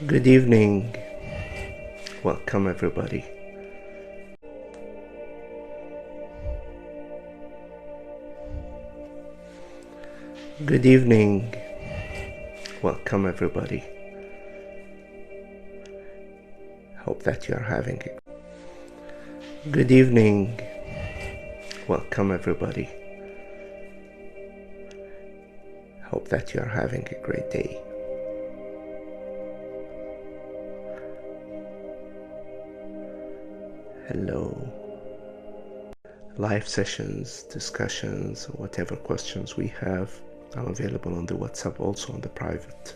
Good evening. Welcome, everybody. Good evening. Welcome, everybody. Hope that you are having it. Good evening. Welcome, everybody. Hope that you are having a great day. Hello. Live sessions, discussions, whatever questions we have, I'm available on the WhatsApp, also on the private.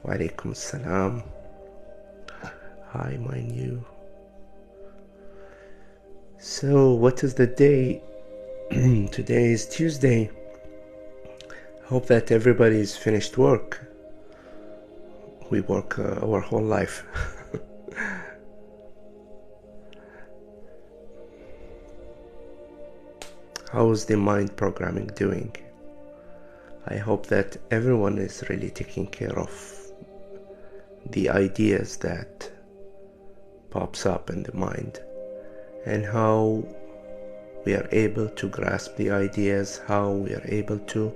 Wa alaikum salam. Hi, my new. So, what is the day? Today is Tuesday. Hope that everybody's finished work. We work our whole life. How is the mind programming doing? I hope that everyone is really taking care of the ideas that pops up in the mind and how we are able to grasp the ideas, how we are able to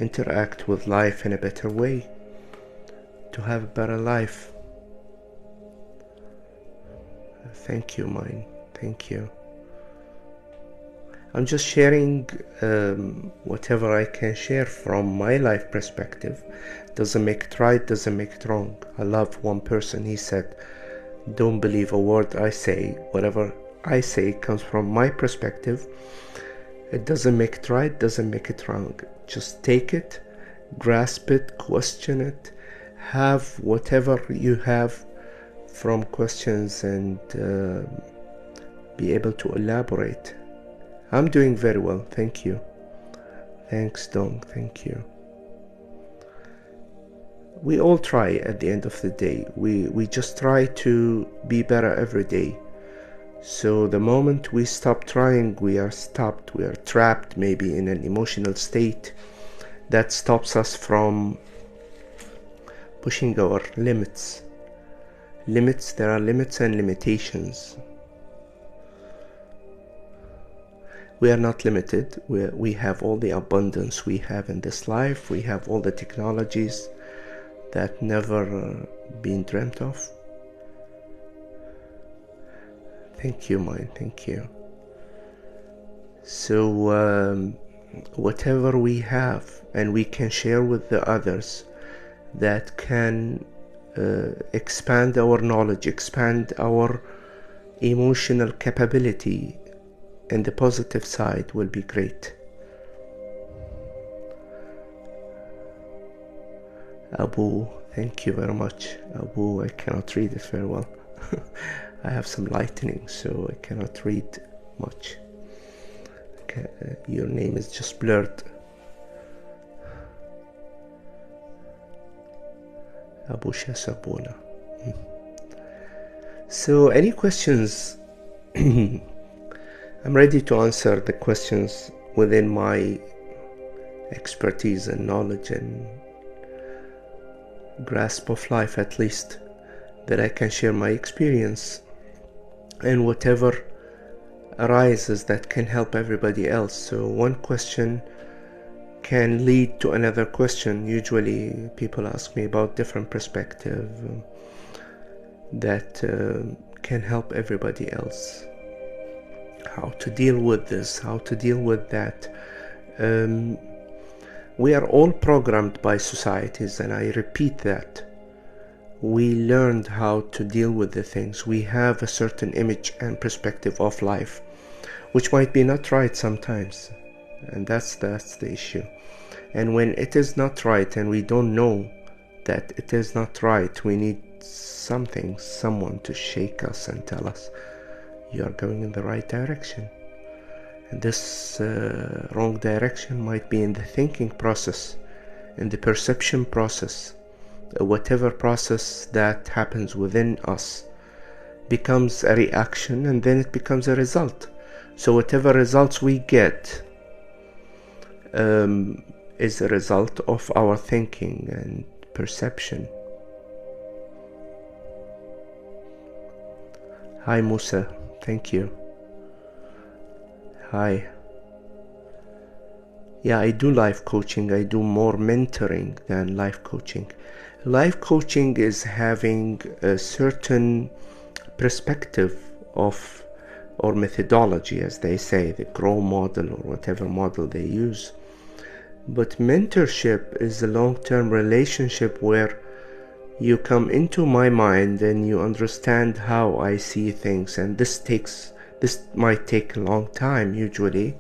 interact with life in a better way, to have a better life. Thank you, mind. Thank you. I'm just sharing whatever I can share from my life perspective. Doesn't make it right, doesn't make it wrong. I love one person, he said, don't believe a word I say. Whatever I say comes from my perspective. It doesn't make it right, doesn't make it wrong. Just take it, grasp it, question it, have whatever you have from questions and be able to elaborate. I'm doing very well, thank you. Thanks, Dong, thank you. We all try at the end of the day. We just try to be better every day. So the moment we stop trying, we are stopped, we are trapped maybe in an emotional state that stops us from pushing our limits. There are limits and limitations. We are not limited. We have all the abundance we have in this life. We have all the technologies that never been dreamt of. Thank you, mind. Thank you. So whatever we have and we can share with the others that can expand our knowledge, expand our emotional capability, and the positive side will be great. Abu, thank you very much. Abu, I cannot read it very well. I have some lightning, so I cannot read much. Okay, your name is just blurred. Abu Shasabuna. So, any questions? I'm ready to answer the questions within my expertise and knowledge and grasp of life, at least, that I can share my experience and whatever arises that can help everybody else. So one question can lead to another question. Usually people ask me about different perspective that can help everybody else. How to deal with this, how to deal with that. We are all programmed by societies, and I repeat that. We learned how to deal with the things. We have a certain image and perspective of life, which might be not right sometimes, and that's the issue. And when it is not right and we don't know that it is not right, we need someone to shake us and tell us, you are going in the right direction. And this wrong direction might be in the thinking process, in the perception process. Whatever process that happens within us becomes a reaction, and then it becomes a result. So whatever results we get is a result of our thinking and perception. Hi, Musa. Thank you. Hi. Yeah, I do life coaching. I do more mentoring than life coaching. Life coaching is having a certain perspective of, or methodology, as they say, the grow model or whatever model they use. But mentorship is a long-term relationship where you come into my mind and you understand how I see things, and this might take a long time usually,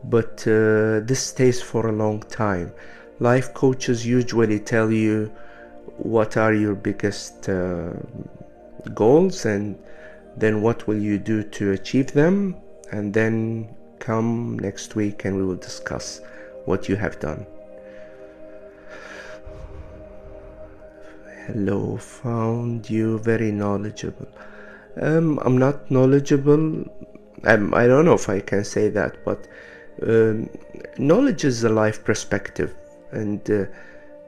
but this stays for a long time. Life coaches usually tell you what are your biggest goals, and then what will you do to achieve them, and then come next week and we will discuss what you have done. Hello, found you very knowledgeable. I'm not knowledgeable. I don't know if I can say that, but um, knowledge is a life perspective, and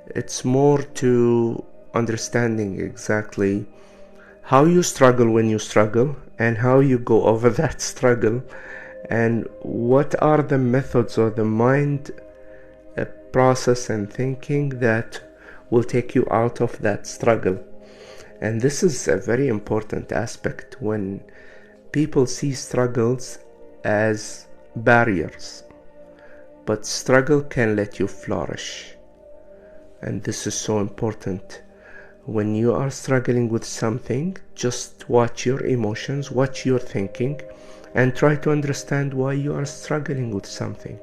it's more to understanding exactly how you struggle when you struggle and how you go over that struggle, and what are the methods or the mind process and thinking that will take you out of that struggle. And this is a very important aspect when people see struggles as barriers, but struggle can let you flourish. And this is so important. When you are struggling with something, just watch your emotions, watch your thinking, and try to understand why you are struggling with something.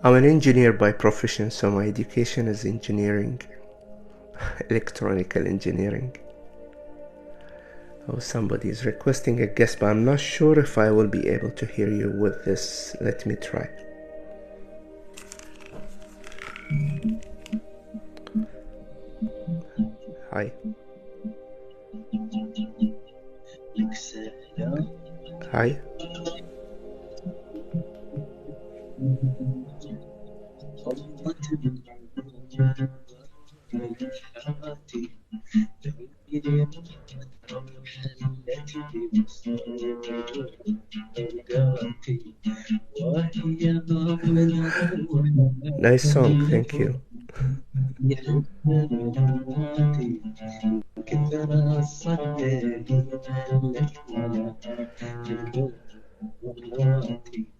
I'm an engineer by profession, so my education is engineering, electronical engineering. Oh, somebody is requesting a guest, but I'm not sure if I will be able to hear you with this. Let me try. Hi. Hi. Nice song, thank you.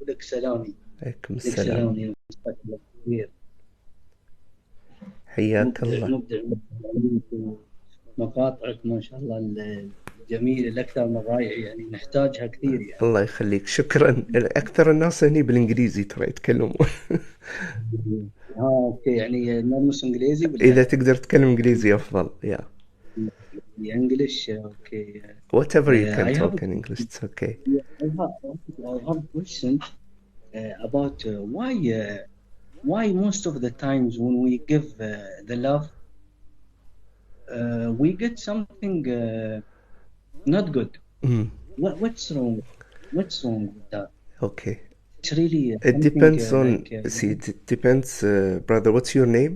ولك سلامي عليكم لك السلام. سلامي كبير حياك مبدع الله. مبدع مقاطعك ما شاء الله الجميلة الأكثر من رائع يعني نحتاجها كثير يعني. الله يخليك، شكرا. أكثر الناس هني بالإنجليزي ترى يتكلموا. اوكي يعني نرمس انجليزي إذا ولا تقدر تتكلم إنجليزي أفضل. Yeah. انجلش اوكي. Whatever you can I have talk in English, it's okay. I have a question about why most of the times when we give the love we get something not good. Mm, What's wrong? What's wrong with that? okay. It's really It something depends on, see, it depends, brother, what's your name?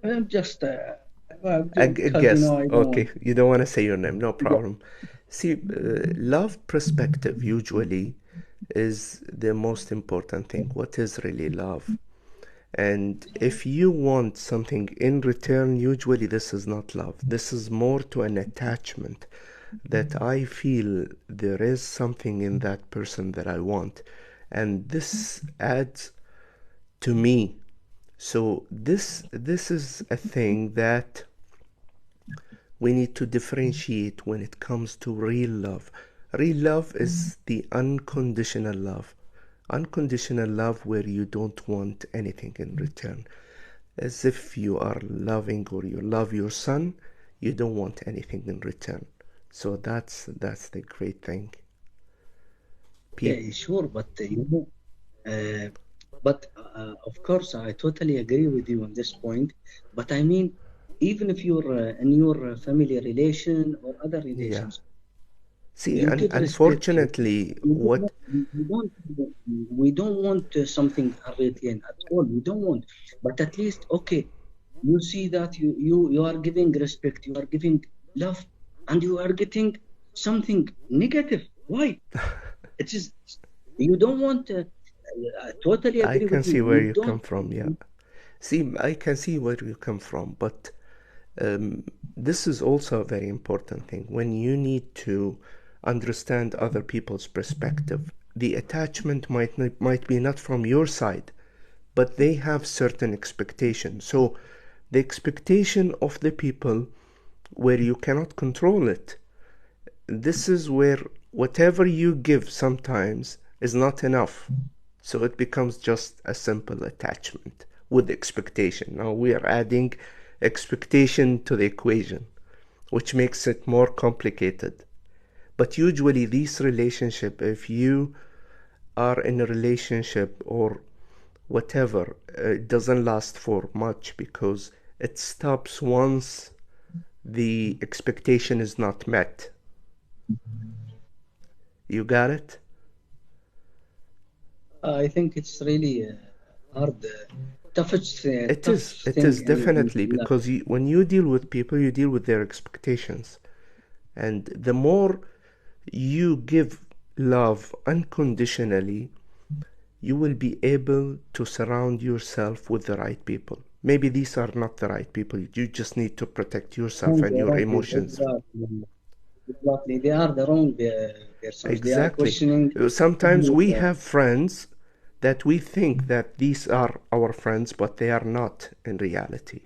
I'm just A because guest. I don't Okay, want. you don't want to say your name, no problem. See, love perspective usually is the most important thing. What is really love? And if you want something in return, usually this is not love. This is more to an attachment that I feel there is something in that person that I want. And this adds to me. So this is a thing that we need to differentiate when it comes to real love. Real love is the unconditional love. Unconditional love where you don't want anything in return. As if you are loving or you love your son, you don't want anything in return. So that's the great thing. Yeah, sure, but uh, but of course, I totally agree with you on this point. But I mean, even if you're in your family relation or other Yeah. relations, See, you could respect you. unfortunately, We what don't, we don't want something in return at all. We don't want, but at least, okay, you see that you are giving respect, you are giving love, and you are getting something negative. Why? It is, you don't want I totally I agree can with you. see where You you come don't. from, yeah. See, I can see where you come from, but um, this is also a very important thing. When you need to understand other people's perspective, the attachment might be not from your side, but they have certain expectations. So the expectation of the people where you cannot control it, this is where whatever you give sometimes is not enough. So it becomes just a simple attachment with expectation. Now we are adding expectation to the equation, which makes it more complicated. But usually these relationship, if you are in a relationship or whatever, it doesn't last for much because it stops once the expectation is not met. You got it? I think it's really hard, It tough is. It thing is in definitely life. because when you deal with people, you deal with their expectations. And the more you give love unconditionally, you will be able to surround yourself with the right people. Maybe these are not the right people. You just need to protect yourself Wrong, and your wrong people. emotions. Exactly. They are the wrong persons. They are Exactly. questioning. Sometimes we have friends that we think that these are our friends, but they are not in reality.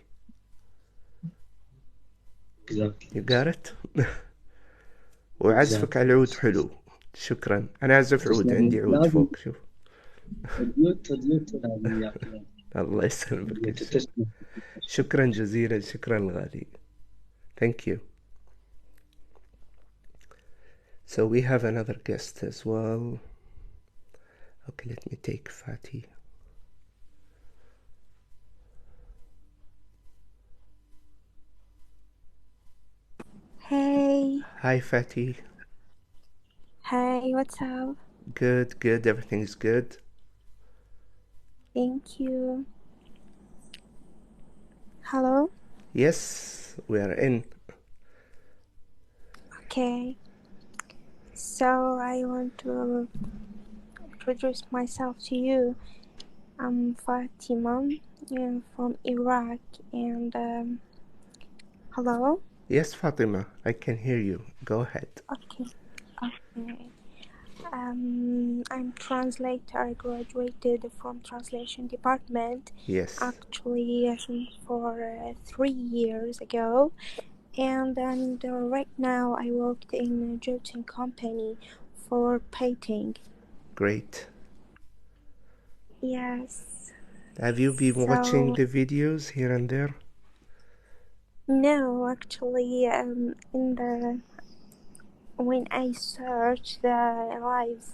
Exactly. You Yes. got it؟ وعزفك على Exactly. العود Yes. Yes. حلو. شكرا. أنا أعزف عود، تسلم. عندي عود لازم فوق، شوف. تديوت لازم يا الله يسلمك إن شاء الله. تسلم. شكرا جزيلا، شكرا الغالي. Thank you. So we have another guest as well. Okay, let me take Fatih. Hey, Hi Fatih. hey, what's up? Good, good, everything's good. Thank you. Hello? Yes, we are in. Okay, so I want to introduce myself to you. I'm Fatima, I'm from Iraq, and hello? Yes, Fatima, I can hear you. Go ahead. Okay, okay. I'm translator. I graduated from translation department Yes, actually for 3 years ago. And right now I worked in a Jotun company for painting. great. Yes. Have you been watching So the videos here and there? no, actually, in the when I searched the lives,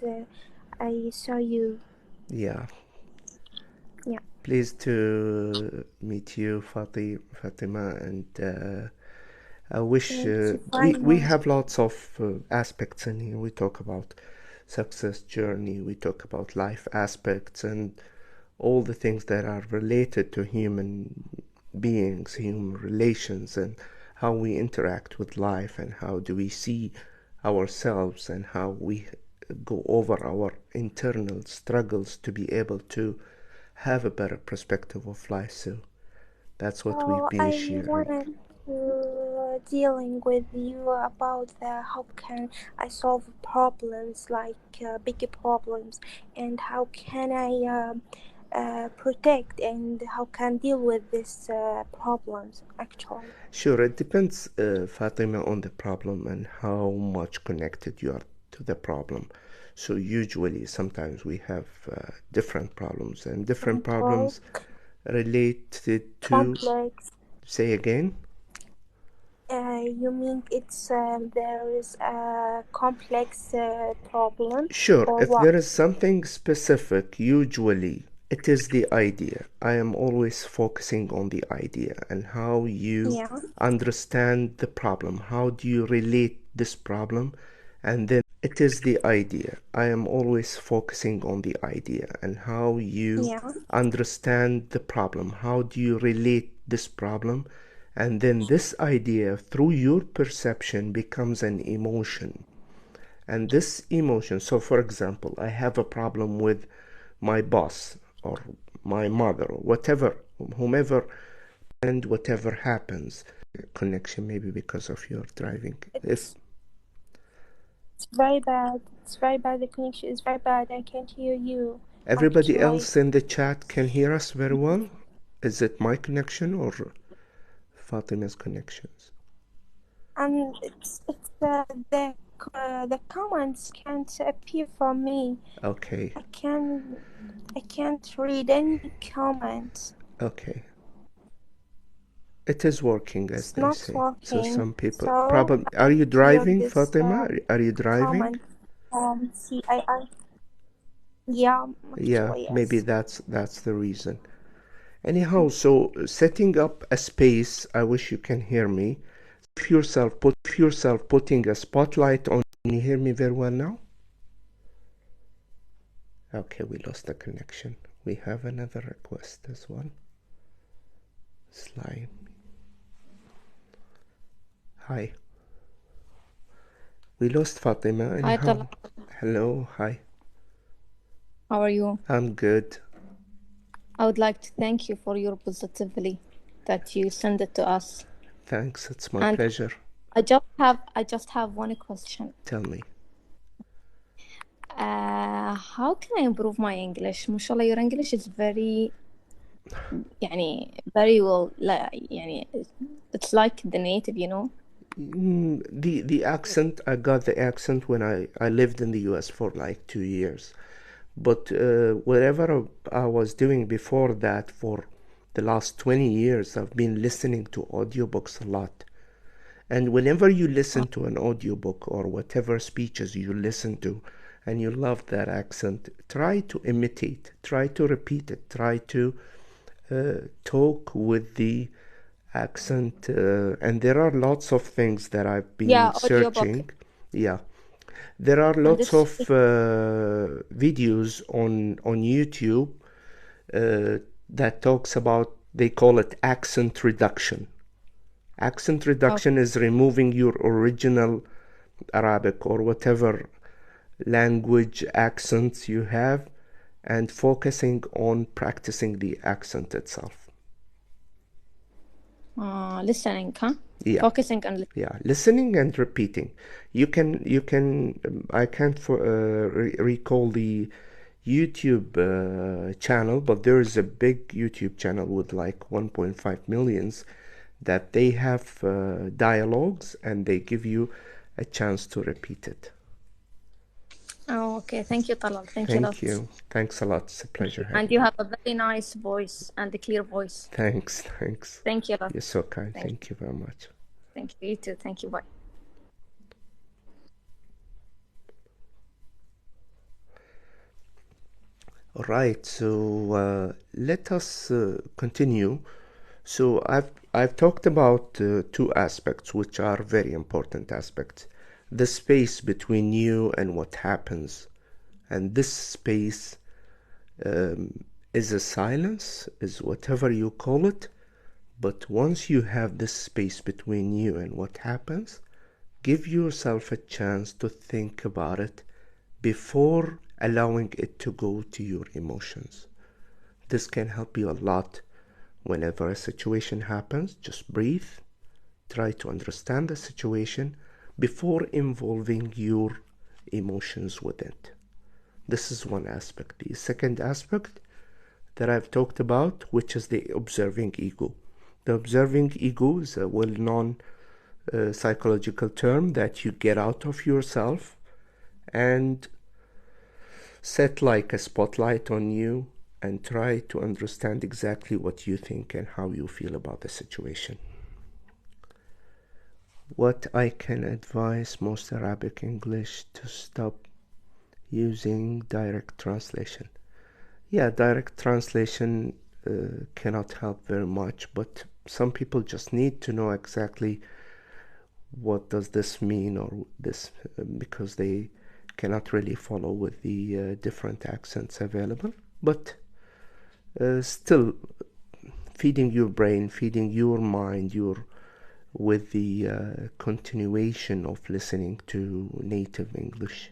I saw you. Yeah. Yeah. Pleased to meet you, Fatima, and I wish Thank you very we much. have lots of aspects in here. We talk about success journey, we talk about life aspects, and all the things that are related to human beings, human relations, and how we interact with life, and how do we see ourselves, and how we go over our internal struggles to be able to have a better perspective of life. So that's what we've So been I sharing. wanted to dealing with you about the how can I solve problems like big problems, and how can I protect and how can deal with these problems actually. Sure, it depends, Fatima, on the problem and how much connected you are to the problem. So usually, sometimes we have different problems, and different Simple, problems related to, complex. say again? You mean it's there is a complex problem Sure, or if what? there is something specific, usually it is the idea. I am always focusing on the idea and how you Yeah, understand the problem. How do you relate this problem? And then it is the idea. I am always focusing on the idea and how you yeah, understand the problem. How do you relate this problem, and then this idea through your perception becomes an emotion. And this emotion, so for example, I have a problem with my boss or my mother or whatever, whomever, and whatever happens, connection maybe because of your driving. It's very bad. It's very bad. The connection is very bad. I can't hear you. Everybody actually. else in the chat can hear us very well. Is it my connection or Fatima's connections? It's the comments can't appear for me. Okay. I can't read any comments. Okay. It is working, as It's they not say. working. So some people So probably. Are you driving, this, Fatima? Are you driving? comment CII. Yeah, Yeah, actually, yes. maybe that's the reason. Anyhow, so setting up a space. I wish you can hear me. If yourself putting a spotlight on. Can you hear me very well now? Okay, we lost the connection. We have another request as well. Slime. Hi. We lost Fatima. Anyhow. Hi, Talal. Hello. Hi. How are you? I'm good. I would like to thank you for your positivity that you send it to us. Thanks. It's my pleasure. I just have one question. Tell me. How can I improve my English? Mashallah, your English is very well. It's like the native, you know. The accent. I got the accent when I lived in the U.S. for like 2 years, but whatever I was doing before that for the last 20 years, I've been listening to audiobooks a lot. And whenever you listen to an audiobook or whatever speeches you listen to, and you love that accent, try to imitate, try to repeat it, try to talk with the accent. And there are lots of things that I've been searching. Yeah. There are lots of videos on YouTube that talks about, they call it accent reduction. Accent reduction is removing your original Arabic or whatever language accents you have and focusing on practicing the accent itself. Listening, huh? Yeah. Focusing on listening and repeating. You can I can't recall the YouTube channel, but there is a big YouTube channel with like 1.5 millions that they have dialogues and they give you a chance to repeat it. Oh, okay. Thank you, Talal. Thank you. Thanks a lot. It's a pleasure. And you have a very nice voice and a clear voice. Thanks. Thank you a lot. You're so kind. Thank you very much. Thank you. You too. Thank you. Bye. All right. So let us continue. So I've talked about two aspects which are very important aspects. The space between you and what happens. And this space is a silence, is whatever you call it. But once you have this space between you and what happens, give yourself a chance to think about it before allowing it to go to your emotions. This can help you a lot. Whenever a situation happens, just breathe, try to understand the situation before involving your emotions with it. This is one aspect. The second aspect that I've talked about, which is the observing ego. The observing ego is a well-known psychological term that you get out of yourself and set like a spotlight on you and try to understand exactly what you think and how you feel about the situation. What I can advise most Arabic English to stop using direct translation. Yeah, direct translation cannot help very much, but some people just need to know exactly what does this mean or this because they cannot really follow with the different accents available. But still, feeding your brain, feeding your mind, with the continuation of listening to native English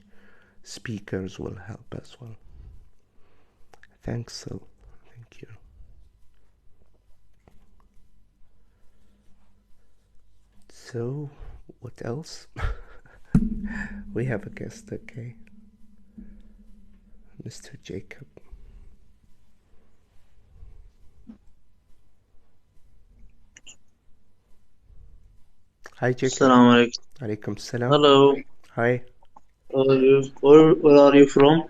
speakers will help as well. Thanks, Sil. Thank you. So, what else? We have a guest, okay. Mr. Jacob. Hi, Jacob. Assalamu alaikum. Alaikum salam. Hello. Hi. Where are you from?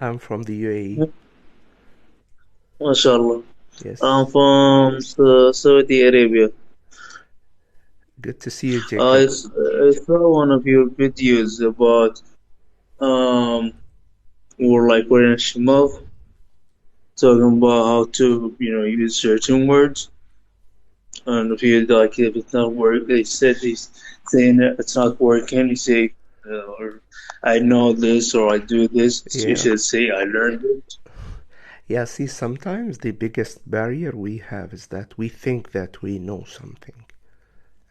I'm from the UAE. MashaAllah. Yes. I'm from Saudi Arabia. Good to see you, Jacob. I saw one of your videos about we're in a shemov talking about how to use certain words, and if it's not work, they said he's saying that it's not working. You say or I know this or I do this. Yeah. You should say I learned it. Yeah, see, sometimes the biggest barrier we have is that we think that we know something.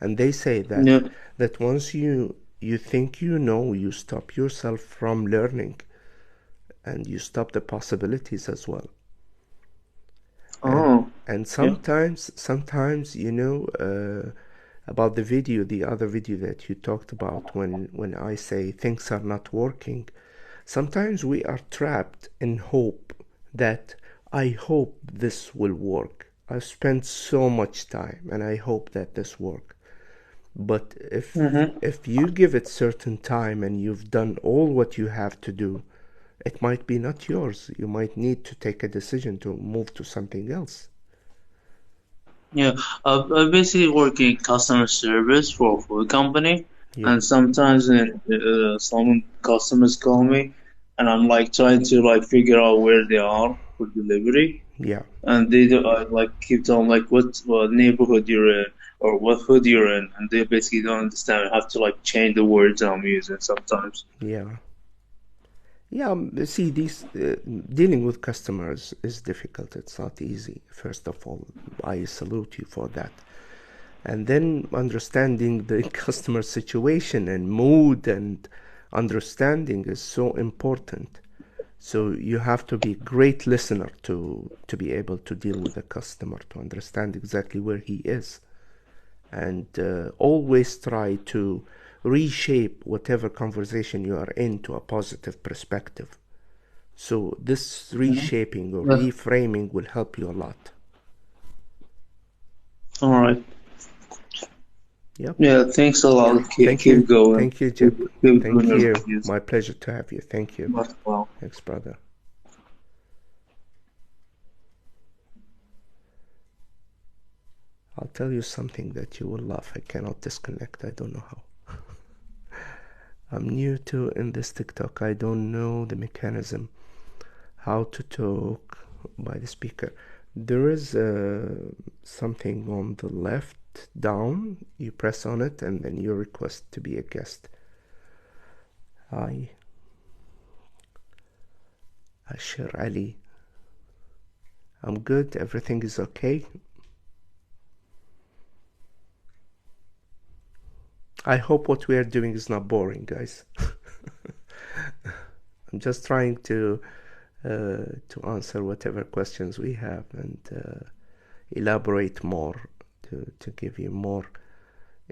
And they say that Yeah. that once you think you know, you stop yourself from learning, and you stop the possibilities as well. Oh. And sometimes about the other video that you talked about, when I say things are not working, sometimes we are trapped in hope that I hope this will work. I've spent so much time and I hope that this works. But if you give it certain time and you've done all what you have to do, it might be not yours. You might need to take a decision to move to something else. Yeah, I basically work in customer service for a food company, Yeah. and sometimes some customers call me, and I'm like trying to figure out where they are for delivery, Yeah. and they do keep telling what neighborhood you're in or what hood you're in, and they basically don't understand. I have to change the words I'm using sometimes. Yeah. Yeah, see, dealing with customers is difficult. It's not easy. First of all, I salute you for that. And then understanding the customer situation and mood and understanding is so important. So you have to be a great listener to be able to deal with the customer, to understand exactly where he is. And always try to reshape whatever conversation you are in to a positive perspective. So this reshaping or Yeah. reframing will help you a lot. All right. Yep. Yeah, thanks a lot. Thank you. Keep going. Thank you, Jip. Keep Thank doing you. your videos. My pleasure to have you. Thank you. Well. Thanks, brother. I'll tell you something that you will laugh. I cannot disconnect. I don't know how. I'm new to in this TikTok. I don't know the mechanism how to talk by the speaker. There is something on the left down. You press on it and then you request to be a guest. Hi. Ashir Ali. I'm good. Everything is okay. I hope what we are doing is not boring, guys. I'm just trying to answer whatever questions we have and elaborate more to give you more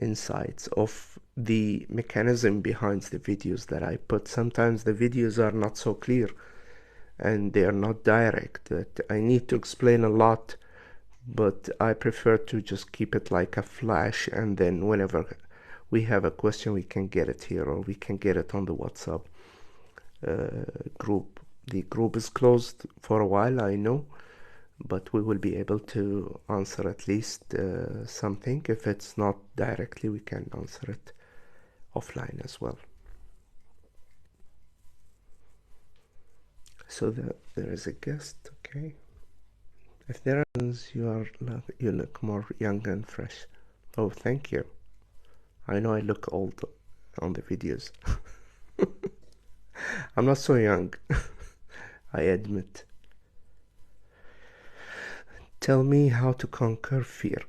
insights of the mechanism behind the videos that I put. Sometimes the videos are not so clear and they are not direct. That I need to explain a lot, but I prefer to just keep it like a flash, and then whenever we have a question we can get it here or we can get it on the WhatsApp group. The group is closed for a while, I know, but we will be able to answer at least something. If it's not directly, we can answer it offline as well. So there is a guest, okay. If there are, you look more young and fresh. Oh, thank you. I know I look old on the videos. I'm not so young. I admit. Tell me how to conquer fear.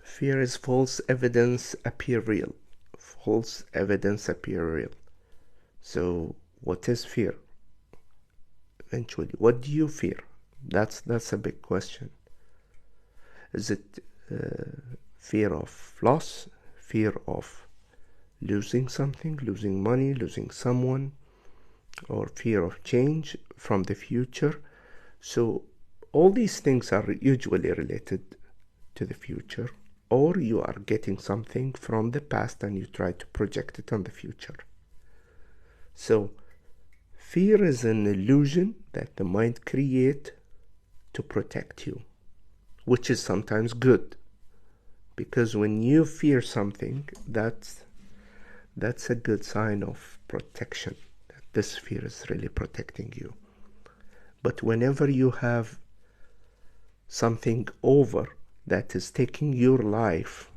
Fear is false evidence appear real. False evidence appear real. So what is fear? Eventually, what do you fear? That's a big question. Is it fear of loss? Fear of losing something, losing money, losing someone? Or fear of change from the future? So all these things are usually related to the future, or you are getting something from the past and you try to project it on the future. So fear is an illusion that the mind creates to protect you, which is sometimes good, because when you fear something, that's a good sign of protection, that this fear is really protecting you. But whenever you have something over that is taking your life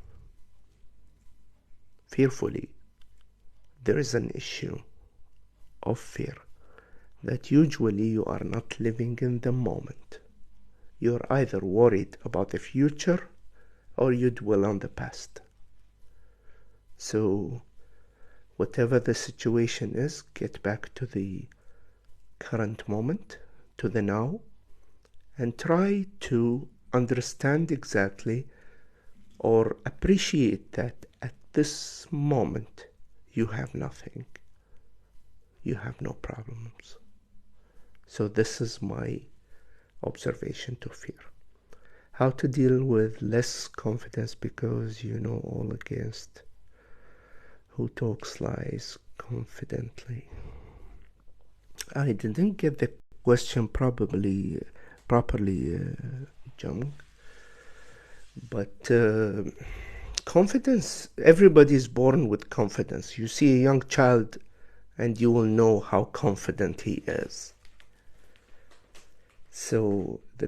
fearfully, there is an issue of fear, that usually you are not living in the moment. You're either worried about the future or you dwell on the past. So whatever the situation is, get back to the current moment, to the now, and try to understand exactly or appreciate that at this moment you have nothing. You have no problems. So this is my observation to fear. How to deal with less confidence, because you know all against who talks lies confidently. I didn't get the question properly, Jung. But confidence, everybody is born with confidence. You see a young child and you will know how confident he is. So the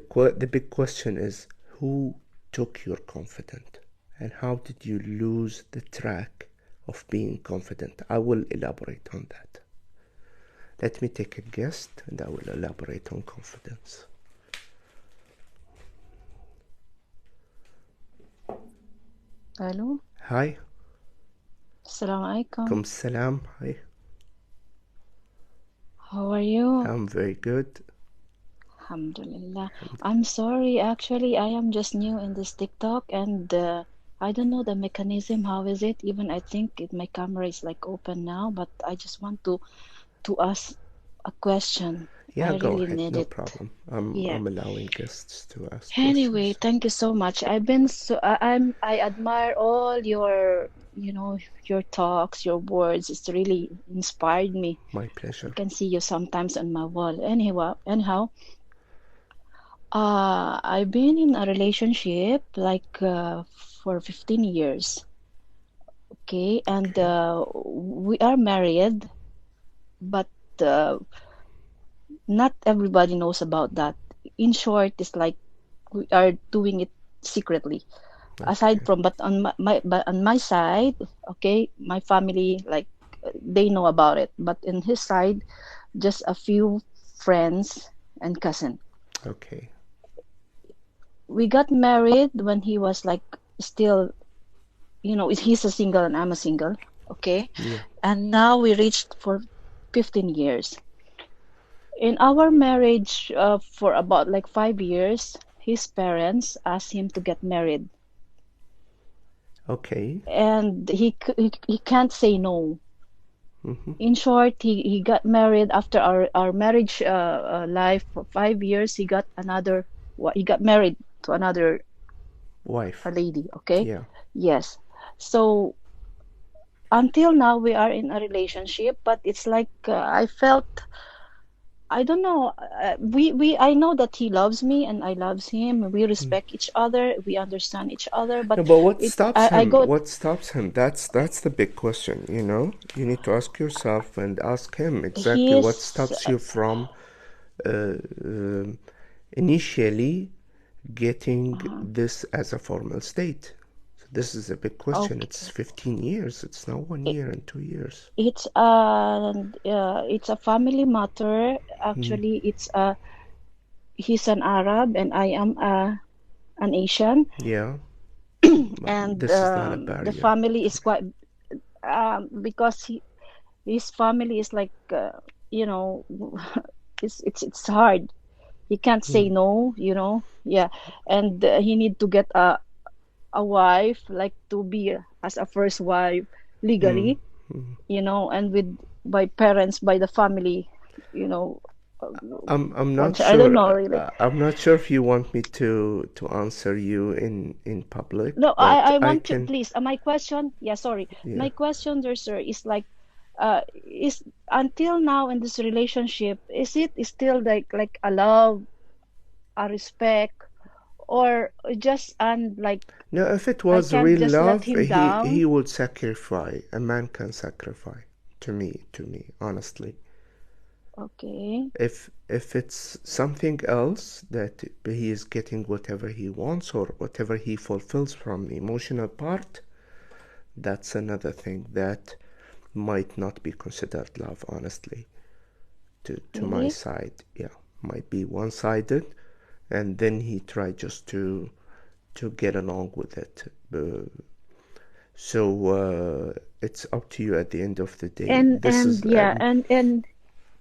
big question is, who took your confidence and how did you lose the track of being confident? I will elaborate on that. Let me take a guest and I will elaborate on confidence. Hello. Hi. Assalamu alaikum. Alaikum salam. Hi. How are you? I'm very good. Alhamdulillah. I'm sorry, actually, I am just new in this TikTok and I don't know the mechanism. How is it? Even I think my camera is like open now, but I just want to ask a question. Yeah, I go really ahead. need No it. problem. Yeah. I'm allowing guests to ask Anyway, questions. thank you so much. I've been so I admire all your your talks, your words. It's really inspired me. My I pleasure. can see you sometimes on my wall. Anyhow, I've been in a relationship like for 15 years. Okay, and we are married, but not everybody knows about that. In short, it's like we are doing it secretly. Aside Okay. from, but on my side, okay, my family, like they know about it, but in his side, just a few friends and cousin. Okay. We got married when he was like still, he's a single and I'm a single, okay, Yeah. and now we reached for 15 years. In our marriage, for about like 5 years, his parents asked him to get married, Okay. and he can't say no. Mm-hmm. In short, he got married after our marriage life for 5 years. He got married to another Wife. lady. Okay, Yeah. yes. So until now we are in a relationship, but it's like I felt, I don't know. I know that he loves me and I loves him. We respect each other. We understand each other. No, But but what it, stops I him? got What stops him? That's the big question, you know? You need to ask yourself and ask him exactly what his stops you from initially getting this as a formal state. So this is a big question. It's okay. 15 years. It's not 1 year and 2 years. It's a family matter. Actually, it's a he's an Arab and I am an Asian, Yeah, and this is not a the barrier. family is quite because his family is like you know it's hard. He can't say no, you know. Yeah, and he need to get a wife, like to be as a first wife legally, you know, and with by parents, by the family, you know. I'm not Once I don't sure. know really. I'm not sure if you want me to answer you in public, No, but I I want to can. please. My question, yeah, sorry. Yeah. My question there, sir, is like, is until now in this relationship, is it still like a love, a respect, or just and like No, if it I was can't real just let love, him he down? would sacrifice. A man can sacrifice to me, honestly. Okay, If it's something else that he is getting whatever he wants or whatever he fulfills from the emotional part, that's another thing that might not be considered love, honestly. To my really? side, yeah, might be one-sided, and then he tried just to get along with it. So it's up to you at the end of the day. And yeah, and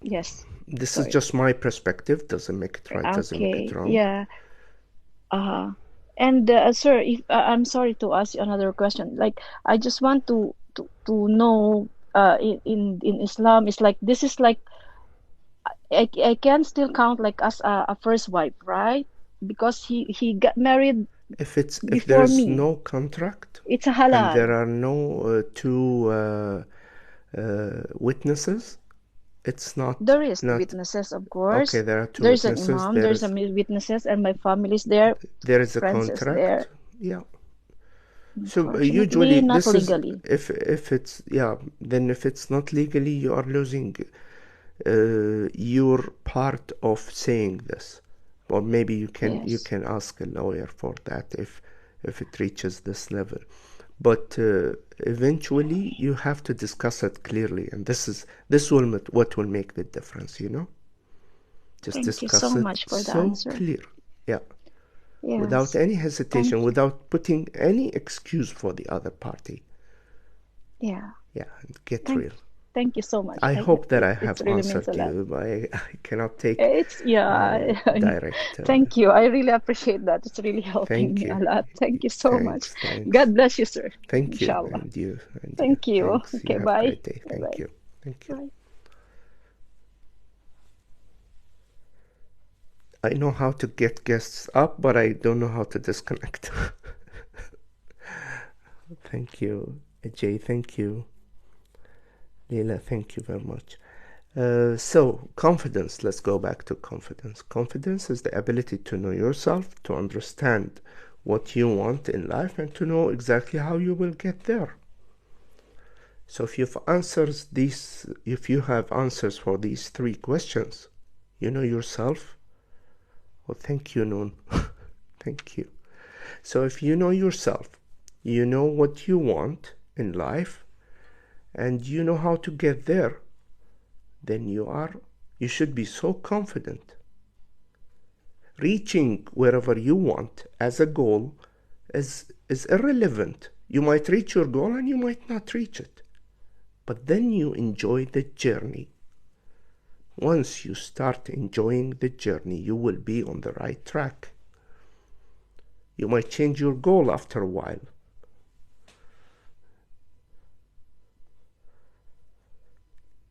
yes, This is sorry. just my perspective. Doesn't make it right, doesn't make it Okay, wrong. yeah. Uh-huh. And sir, if I'm sorry to ask you another question. Like, I just want to know, in Islam, it's like this is like I can still count like as a first wife, right? Because he got married If before there's me. no contract It's a and there halal. are no two witnesses, it's not There is not witnesses, of okay. course. There are two There's an witnesses. imam, there's a witnesses, and my family's there, There is a friends is there. contract. Yeah. So Unfortunately, usually not this is legally. if it's yeah, then if it's not legally, you are losing your part of saying this, or maybe you Yes. can ask a lawyer for that if it reaches this level. But eventually you have to discuss it clearly, and this will what will make the difference, you know. Just Thank you discuss so it much for the so answer. clear, yeah, without Yes. any Thank hesitation, you. without putting any excuse for the other party. Yeah. Yeah, get Thank real. thank you so much. I hope that I It have really means a answered lot. you. I cannot take It's yeah. direct. Thank you. I really appreciate that. It's really helping Thank me you. a lot. Thank you so much. Thanks. God bless you, sir. Thank you, Inshallah. and you. Thank you. Thanks. You Okay, have a bye. great day. Bye Thank bye. you. Thank you. Bye. I know how to get guests up, but I don't know how to disconnect. Thank you, Jay. Thank you, Leila. Thank you very much. So, confidence. Let's go back to confidence. Confidence is the ability to know yourself, to understand what you want in life, and to know exactly how you will get there. So, if you have answers for these three questions, you know yourself. Well, thank you, Noon. Thank you. So, if you know yourself, you know what you want in life, and you know how to get there, then you should be so confident. Reaching wherever you want as a goal is irrelevant. You might reach your goal and you might not reach it, but then you enjoy the journey. Once you start enjoying the journey, you will be on the right track. You might change your goal after a while.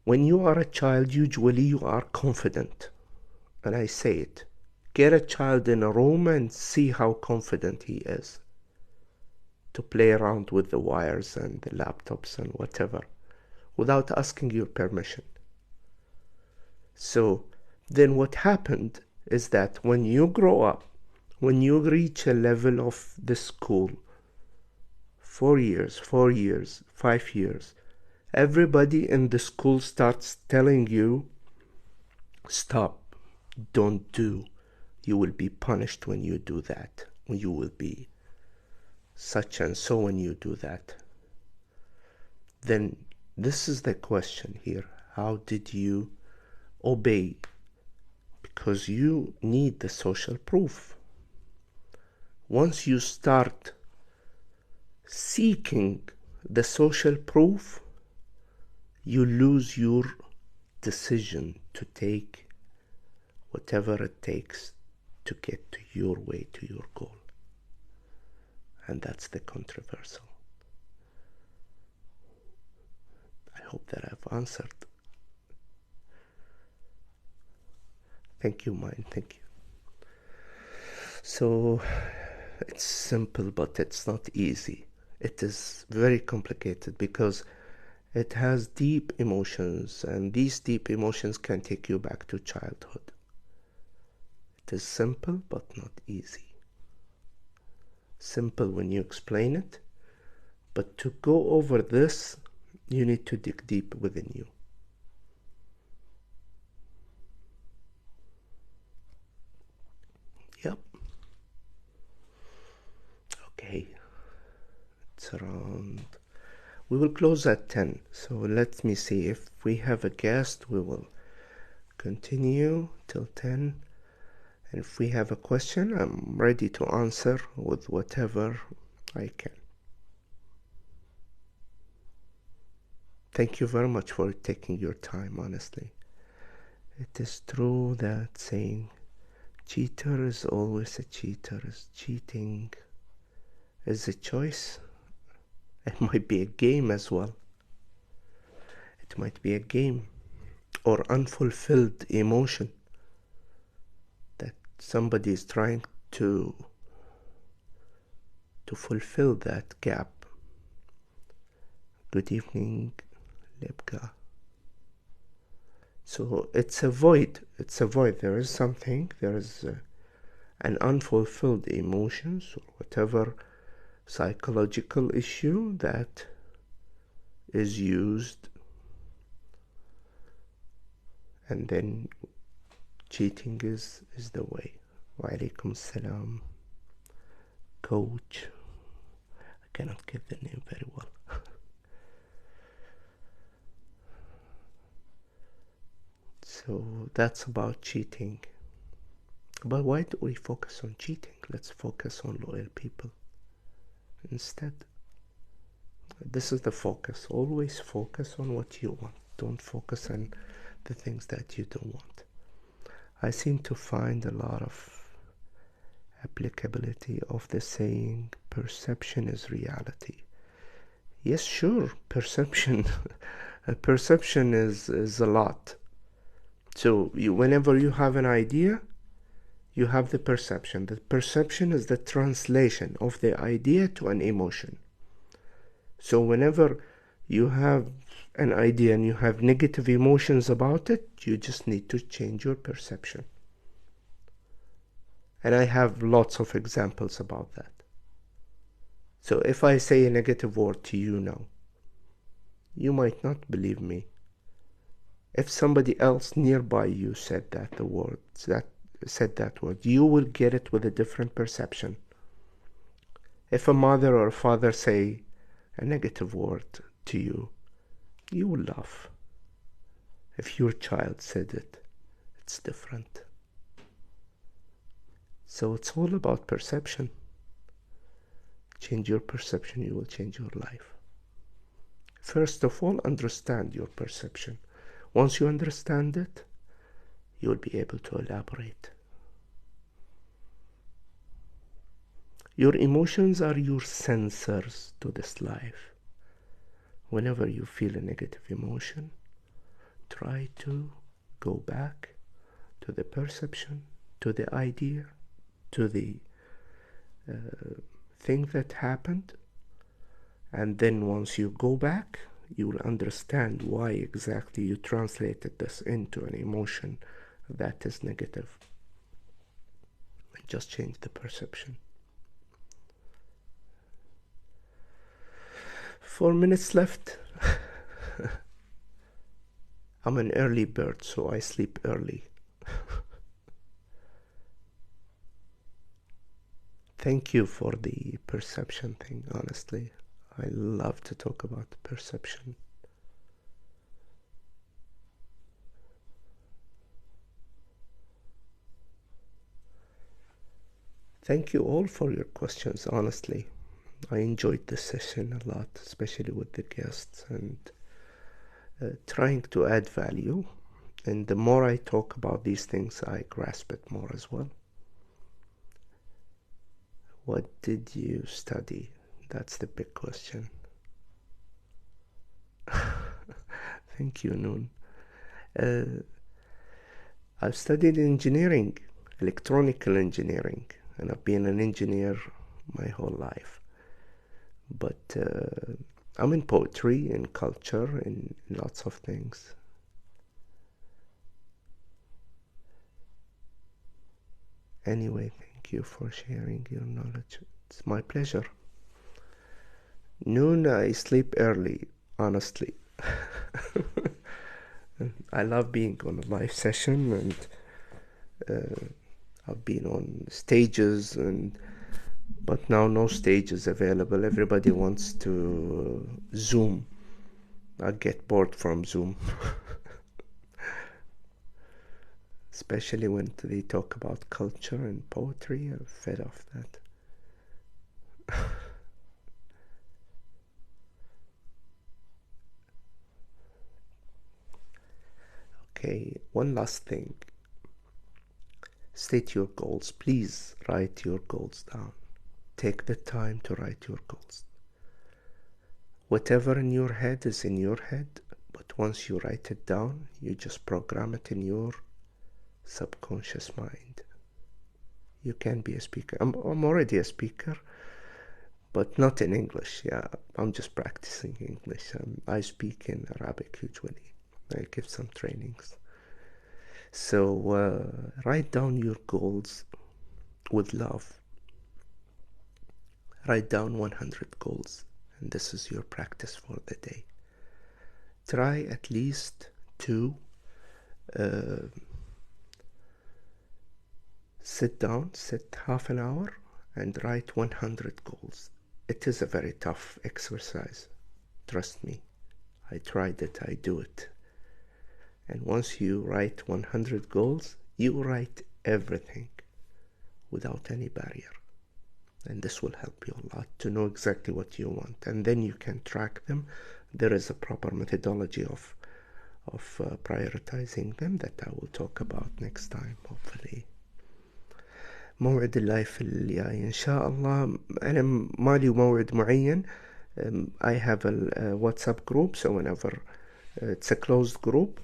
When you are a child, usually you are confident. And I say it. Get a child in a room and see how confident he is to play around with the wires and the laptops and whatever without asking your permission. So then what happened is that when you grow up, when you reach a level of the school, 4 years, 5 years, everybody in the school starts telling you, stop, don't do. You will be punished when you do that. You will be such and so when you do that. Then this is the question here. How did you obey? because you need the social proof. Once you start seeking the social proof, you lose your decision to take whatever it takes to get to your way, to your goal. And that's the controversial. I hope that I've answered. Thank you, Mine. Thank you. So it's simple, but it's not easy. It is very complicated because it has deep emotions, and these deep emotions can take you back to childhood. It is simple, but not easy. Simple when you explain it, but to go over this, you need to dig deep within you. Yep. Okay. It's around... We will close at 10. So let me see. If we have a guest, we will continue till 10. And if we have a question, I'm ready to answer with whatever I can. Thank you very much for taking your time, honestly. It is true that saying cheater is always a cheater is cheating is a choice. It might be a game as well. It might be a game or unfulfilled emotion that somebody is trying to fulfill that gap. Good evening, Lebka. So it's a void. It's a void. There is something. There is an unfulfilled emotions or whatever psychological issue that is used, and then cheating is the way. Wa alaikum salam, coach. I cannot get the name very well. So that's about cheating. But why do we focus on cheating? Let's focus on loyal people instead. This is the focus. Always focus on what you want. Don't focus on the things that you don't want. I seem to find a lot of applicability of the saying, perception is reality. Yes, sure, perception. Perception is a lot. So whenever you have an idea, you have the perception. The perception is the translation of the idea to an emotion. So whenever you have an idea and you have negative emotions about it, you just need to change your perception. And I have lots of examples about that. So if I say a negative word to you now, you might not believe me. If somebody else nearby you said that word, you will get it with a different perception. If a mother or a father say a negative word to you, you will laugh. If your child said it, it's different. So it's all about perception. Change your perception, you will change your life. First of all, understand your perception. Once you understand it, you will be able to elaborate. Your emotions are your sensors to this life. Whenever you feel a negative emotion, try to go back to the perception, to the idea, to the thing that happened, and then once you go back, you will understand why exactly you translated this into an emotion that is negative. And just change the perception. 4 minutes left. I'm an early bird, so I sleep early. Thank you for the perception thing, honestly. I love to talk about perception. Thank you all for your questions, honestly. I enjoyed this session a lot, especially with the guests, and trying to add value. And the more I talk about these things, I grasp it more as well. What did you study? That's the big question. Thank you, Noon. I've studied engineering, electronical engineering, and I've been an engineer my whole life. But I'm in poetry, in culture, in lots of things. Anyway, thank you for sharing your knowledge. It's my pleasure. Noon, I sleep early, honestly. I love being on a live session, and I've been on stages, but now no stage is available. Everybody wants to Zoom. I get bored from Zoom. Especially when they talk about culture and poetry. I'm fed off that. Okay, one last thing. State your goals. Please write your goals down. Take the time to write your goals. Whatever in your head is in your head, but once you write it down, you just program it in your subconscious mind. You can be a speaker. I'm already a speaker, but not in English. Yeah, I'm just practicing English. I speak in Arabic usually. I give some trainings. So write down your goals with love. Write down 100 goals, and this is your practice for the day. Try at least to sit half an hour and write 100 goals. It is a very tough exercise. Trust me. I tried it, I do it. And once you write 100 goals, you write everything without any barrier. And this will help you a lot to know exactly what you want. And then you can track them. There is a proper methodology of prioritizing them that I will talk about next time, hopefully. موعد اللايف الجاي إن شاء الله. أنا مالي موعد معين. I have a WhatsApp group, so whenever it's a closed group,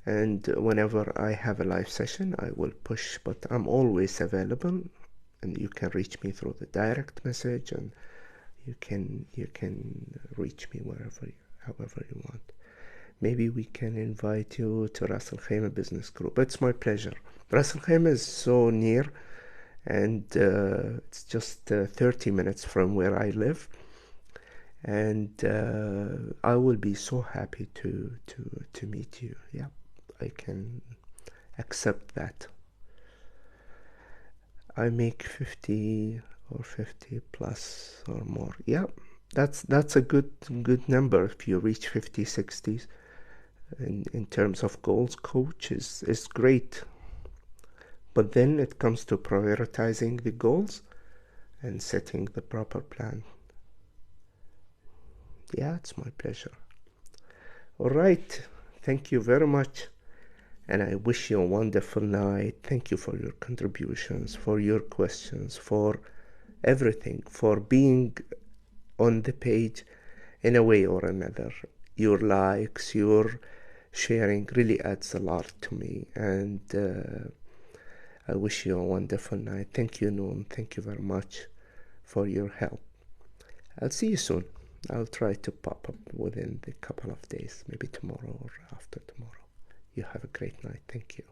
and whenever I have a live session, I will push, but I'm always available, and you can reach me through the direct message, and you can reach me however you want. Maybe we can invite you to Ras Al Khaimah Business Group. It's my pleasure. Ras Al Khaimah is so near, and it's just 30 minutes from where I live, and I will be so happy to meet you. Yeah, I can accept that. I make 50 or 50 plus or more. Yeah, that's a good number. If you reach 50, 60s in terms of goals, coach is great. But then it comes to prioritizing the goals and setting the proper plan. Yeah, it's my pleasure. All right, thank you very much, and I wish you a wonderful night. Thank you for your contributions, for your questions, for everything, for being on the page in a way or another. Your likes, your sharing really adds a lot to me, and I wish you a wonderful night. Thank you, Noon. Thank you very much for your help. I'll see you soon. I'll try to pop up within the couple of days, maybe tomorrow or after tomorrow. You have a great night. Thank you.